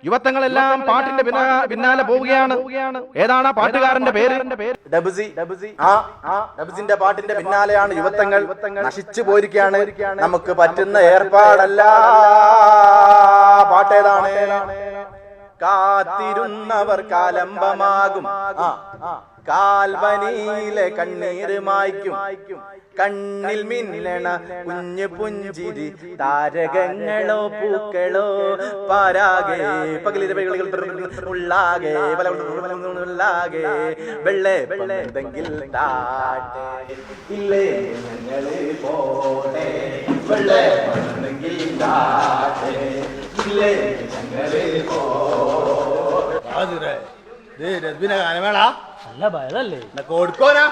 യുവത്വങ്ങളെല്ലാം പാട്ടിന്റെ പിന്നാലെ പോവുകയാണ്. ഏതാണ് ആ പാട്ടുകാരന്റെ പേര്? ഡബ്സിന്റെ പാട്ടിന്റെ പിന്നാലെയാണ് യുവത്വങ്ങൾ നശിച്ചു പോയിരിക്കുകയാണ്. നമുക്ക് പറ്റുന്ന ഏർപ്പാടല്ല. പാട്ടേതാണ്? കാത്തിരുന്നവർ കാലംബമാകും, കാൽവനിയിലെ കണ്ണീര് മായ്ക്കും, കണ്ണിൽ മിന്നണ കുഞ്ഞു പുഞ്ചിരി, താരകങ്ങളോ പൂക്കളോ പാരാകെ, പകലിലെ ഉള്ളാകെ ഉള്ളാകെ, വെള്ളേ വെള്ളെന്തെങ്കിൽ താട്ടെ, ഇല്ലേ ഞങ്ങളെ പോട്ടെ, വെള്ളേ വെള്ളെന്തെങ്കിൽ താട്ടെ, ഇല്ലേ ഞങ്ങളെ പോട്ടെ. രശ്മിനെ ഗാനമേള നല്ല ഭയതല്ലേ കൊടുക്കോനാ.